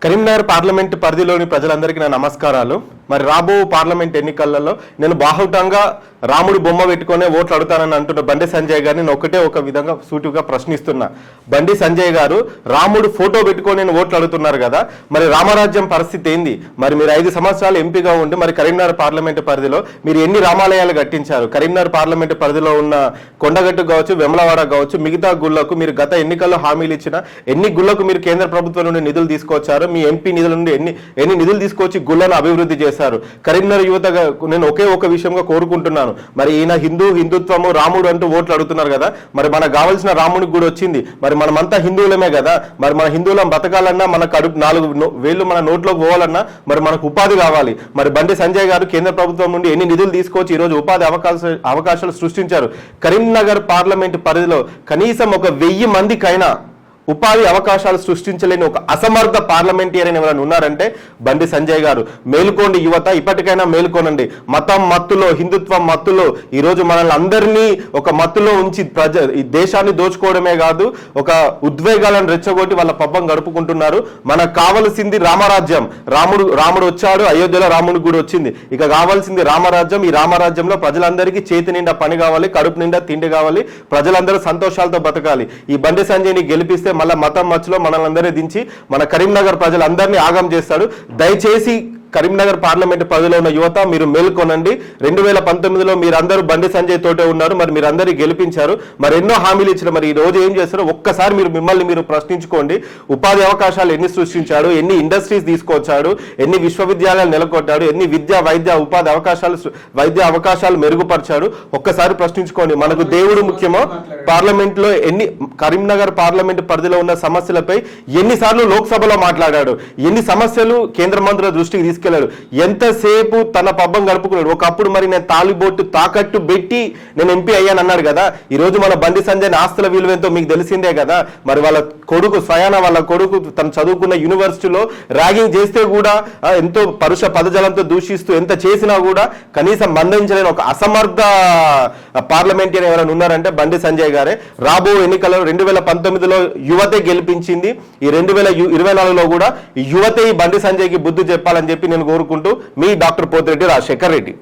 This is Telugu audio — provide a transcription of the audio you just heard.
కరీంనగర్ పార్లమెంట్ పరిధిలోని ప్రజలందరికీ నా నమస్కారాలు. మరి రాబో పార్లమెంట్ ఎన్నికలలో నేను బాహుటంగా రాముడు బొమ్మ పెట్టుకునే ఓట్లు అడుగుతానని అంటున్న బండి సంజయ్ గారిని నేను ఒక విధంగా సూటిగా ప్రశ్నిస్తున్నా. బండి సంజయ్ గారు రాముడు ఫోటో పెట్టుకొని నేను ఓట్లు అడుగుతున్నారు కదా, మరి రామరాజ్యం పరిస్థితి ఏంది? మరి మీరు 5 సంవత్సరాలు ఎంపీగా ఉండి మరి కరీంనగర్ పార్లమెంట్ పరిధిలో మీరు ఎన్ని రామాలయాలు కట్టించారు? కరీంనగర్ పార్లమెంట్ పరిధిలో ఉన్న కొండగట్టు కావచ్చు, వెమలవాడ కావచ్చు, మిగతా గుళ్లకు మీరు గత ఎన్నికల్లో హామీలు ఇచ్చిన ఎన్ని గుళ్లకు మీరు కేంద్ర ప్రభుత్వం నుండి నిధులు తీసుకొచ్చారు? మీ ఎంపీ నిధుల నుండి ఎన్ని నిధులు తీసుకొచ్చి గుళ్లను అభివృద్ధి చేశారు? కరీంనగర్ యువతగా నేను ఒక విషయంగా కోరుకుంటున్నాను, మరి ఈయన హిందుత్వము రాముడు అంటూ ఓట్లు అడుగుతున్నారు కదా, మరి మనకు కావాల్సిన రాముడికి కూడా వచ్చింది. మరి మనమంతా హిందువులమే కదా, మరి మన హిందువులం బతకాలన్నా మన కడుపు 4 వేళ్ళు మన నోట్లోకి పోవాలన్నా మరి మనకు ఉపాధి కావాలి. మరి బండి సంజయ్ గారు కేంద్ర ప్రభుత్వం నుండి ఎన్ని నిధులు తీసుకొచ్చి ఈరోజు ఉపాధి అవకాశాలు సృష్టించారు? కరీంనగర్ పార్లమెంట్ పరిధిలో కనీసం 1000 మందికైనా ఉపాధి అవకాశాలు సృష్టించలేని ఒక అసమర్థ పార్లమెంటేరియన్ ఎవరైనా ఉన్నారంటే బండి సంజయ్ గారు. మేలుకోండి యువత, ఇప్పటికైనా మేలుకోనండి. మతం మత్తులో, హిందుత్వం మత్తులో ఈరోజు మనల్ని అందరినీ ఒక మత్తులో ఉంచి ఈ దేశాన్ని దోచుకోవడమే కాదు, ఒక ఉద్వేగాలను రెచ్చగొట్టి వాళ్ళ పబ్బం గడుపుకుంటున్నారు. మనకు కావలసింది రామరాజ్యం. రాముడు వచ్చాడు, అయోధ్యలో రాముడికి కూడా వచ్చింది. ఇక కావాల్సింది రామరాజ్యం. ఈ రామరాజ్యంలో ప్రజలందరికీ చేతి నిండా పని కావాలి, కడుపు నిండా తిండి కావాలి, ప్రజలందరూ సంతోషాలతో బతకాలి. ఈ బండి సంజయ్ని గెలిపిస్తే మళ్ళా మతం మధ్యలో మనల్ని దించి మన కరీంనగర్ ప్రజలందరినీ ఆగం చేస్తాడు. దయచేసి కరీంనగర్ పార్లమెంట్ పరిధిలో ఉన్న యువత మీరు మేల్కొనండి. 2019లో మీరందరూ బండి సంజయ్ తోటే ఉన్నారు, మరి మీరందరూ గెలిపించారు. మరి ఎన్నో హామీలు ఇచ్చారు, మరి ఈ రోజు ఏం చేస్తారో ఒక్కసారి మిమ్మల్ని మీరు ప్రశ్నించుకోండి. ఉపాధి అవకాశాలు ఎన్ని సృష్టించాడు, ఎన్ని ఇండస్ట్రీస్ తీసుకొచ్చాడు, ఎన్ని విశ్వవిద్యాలయాలు నెలకొట్టాడు, ఎన్ని వైద్య అవకాశాలు మెరుగుపరిచాడు, ఒక్కసారి ప్రశ్నించుకోండి. మనకు దేవుడు ముఖ్యమో, పార్లమెంట్ లో కరీంనగర్ పార్లమెంట్ పరిధిలో ఉన్న సమస్యలపై ఎన్నిసార్లు లోక్సభలో మాట్లాడాడు, ఎన్ని సమస్యలు కేంద్ర మంత్రుల దృష్టికి తీసుకెళ్లాడు, ఎంతసేపు తన పబ్బం గడుపుకున్నాడు. ఒకప్పుడు మరి నేను తాలిబోటు తాకట్టు పెట్టి నేను ఎంపీ అయ్యాను అన్నాడు కదా. ఈ రోజు మన బండి సంజయ్ ఆస్తుల విలువ ఎంతో మీకు తెలిసిందే కదా. మరి వాళ్ళ కొడుకు తను చదువుకున్న యూనివర్సిటీలో ర్యాగింగ్ చేస్తే కూడా ఎంతో పరుష పదజలంతో దూషిస్తూ ఎంత చేసినా కూడా కనీసం మందించలేని ఒక అసమర్థ పార్లమెంటేరియన్ ఎవరైనా ఉన్నారంటే బండి సంజయ్ గారే. రాబో ఎన్నికల్లో 2019లో యువతే గెలిపించింది. ఈ 2024లో కూడా యువతే ఈ బండి సంజయ్కి బుద్ధి చెప్పాలని చెప్పి నేను కోరుకుంటూ మీ డాక్టర్ పోతిరెడ్డి రాజశేఖర్ రెడ్డి.